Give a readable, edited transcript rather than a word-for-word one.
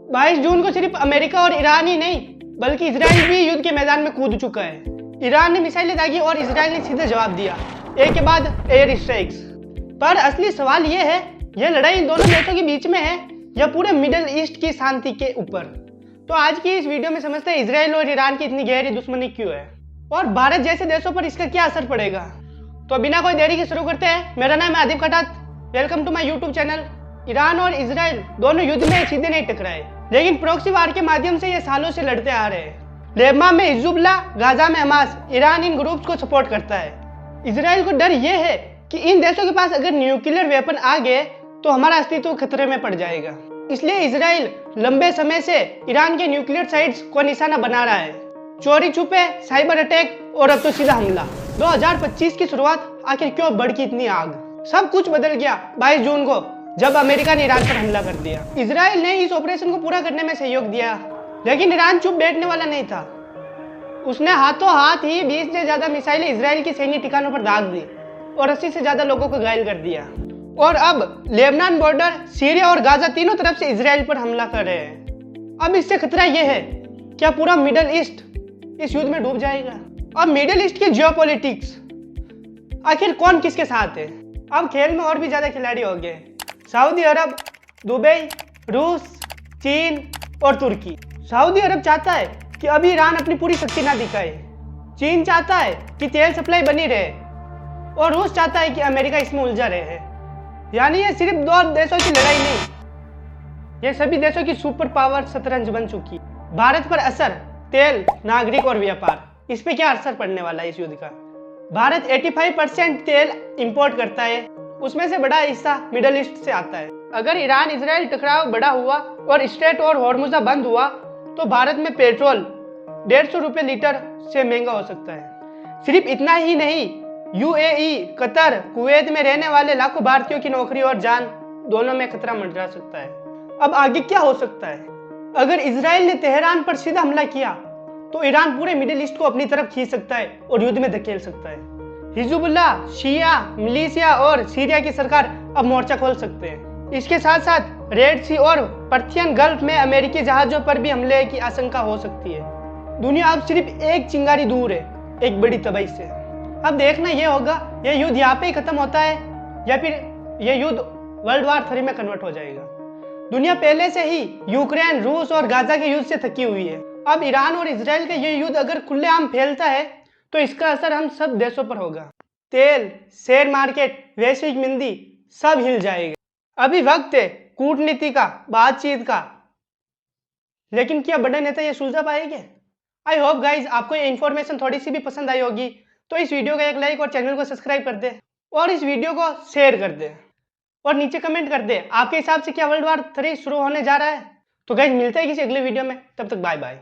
22 जून को सिर्फ अमेरिका और ईरान ही नहीं बल्कि इजराइल भी युद्ध के मैदान में कूद चुका है। ईरान ने मिसाइलें दागी और इजराइल ने सीधे जवाब दिया, एक के बाद एयर स्ट्राइक्स। पर असली सवाल ये है, यह लड़ाई इन दोनों देशों के बीच में है या पूरे मिडिल ईस्ट की शांति के ऊपर। तो आज की इस वीडियो में समझते हैं इजराइल और ईरान की इतनी गहरी दुश्मनी क्यों है और भारत जैसे देशों पर इसका क्या असर पड़ेगा। तो बिना कोई देरी के शुरू करते हैं। मेरा नाम है Adib Khatat, welcome to my YouTube channel. Iran और इजराइल दोनों युद्ध में सीधे नहीं टकराए, लेकिन प्रॉक्सी वार के माध्यम से ये सालों से लड़ते आ रहे हैं। लेबनान में हिजबुल्लाह, गाजा में हमास, ईरान इन ग्रुप्स को सपोर्ट करता है। इजराइल को डर ये है कि इन देशों के पास अगर न्यूक्लियर वेपन आ गए तो हमारा अस्तित्व खतरे में पड़ जाएगा। इसलिए इजराइल लंबे समय से ईरान के न्यूक्लियर साइट्स को निशाना बना रहा है। चोरी छुपे, साइबर अटैक और अब तो सीधा हमला। 2025 की शुरुआत आखिर क्यों भड़की इतनी आग? सब कुछ बदल गया 22 जून को जब अमेरिका ने ईरान पर हमला कर दिया। इजराइल ने इस ऑपरेशन को पूरा करने में सहयोग दिया, लेकिन ईरान चुप बैठने वाला नहीं था। उसने हाथों हाथ ही 20 से ज्यादा मिसाइलें इजराइल की सैन्य ठिकानों पर दाग दी और 80 से ज्यादा लोगों को घायल कर दिया। और अब लेबनान बॉर्डर, सीरिया और गाजा तीनों तरफ से इजराइल पर हमला कर रहे हैं। अब इससे खतरा यह है, क्या पूरा मिडिल ईस्ट इस युद्ध में डूब जाएगा? अब मिडिल ईस्ट की जियोपॉलिटिक्स, आखिर कौन किसके साथ है? अब खेल में और भी ज्यादा खिलाड़ी हो गए। सऊदी अरब, दुबई, रूस, चीन और तुर्की। सऊदी अरब चाहता है कि अभी ईरान अपनी पूरी शक्ति ना दिखाए। चीन चाहता है कि तेल सप्लाई बनी रहे और रूस चाहता है कि अमेरिका इसमें उलझा रहे। यानी ये सिर्फ दो देशों की लड़ाई नहीं, ये सभी देशों की सुपर पावर शतरंज बन चुकी। भारत पर असर, तेल, नागरिक और व्यापार, इस पे क्या असर पड़ने वाला है इस युद्ध का? भारत 85% तेल इंपोर्ट करता है, उसमें से बड़ा हिस्सा मिडिल ईस्ट से आता है। अगर ईरान इजराइल टकराव बड़ा हुआ और स्ट्रेट और हॉर्मुज़ बंद हुआ तो भारत में पेट्रोल 150 रुपये लीटर से महंगा हो सकता है। सिर्फ इतना ही नहीं, यूएई, कतर, कुवैत में रहने वाले लाखों भारतीयों की नौकरी और जान दोनों में खतरा मंडरा सकता है। अब आगे क्या हो सकता है? अगर इजराइल ने तेहरान पर सीधा हमला किया तो ईरान पूरे मिडिल ईस्ट को अपनी तरफ खींच सकता है और युद्ध में धकेल सकता है। हिजबुल्लाह, शिया, मिलिशिया और सीरिया की सरकार अब मोर्चा खोल सकते हैं। इसके साथ साथ रेड सी और पर्शियन गल्फ में अमेरिकी जहाजों पर भी हमले की आशंका हो सकती है। दुनिया अब सिर्फ एक चिंगारी दूर है एक बड़ी तबाही से। अब देखना यह होगा, यह युद्ध यहाँ पे ही खत्म होता है या फिर यह युद्ध वर्ल्ड वार 3 में कन्वर्ट हो जाएगा। दुनिया पहले से ही यूक्रेन, रूस और गाजा के युद्ध से थकी हुई है। अब ईरान और इजराइल का यह युद्ध अगर खुलेआम फैलता है तो इसका असर हम सब देशों पर होगा। तेल, शेयर मार्केट, वैश्विक मंदी सब हिल जाएगा। अभी वक्त है कूटनीति का, बातचीत का, लेकिन क्या बड़े नेता ये सुलझा पाएंगे? आई होप गाइज आपको ये इन्फॉर्मेशन थोड़ी सी भी पसंद आई होगी, तो इस वीडियो को एक लाइक और चैनल को सब्सक्राइब कर दे और इस वीडियो को शेयर कर दे और नीचे कमेंट कर दे आपके हिसाब से क्या वर्ल्ड वार 3 शुरू होने जा रहा है। तो गाइज मिलते हैं किसी अगले वीडियो में, तब तक बाय बाय।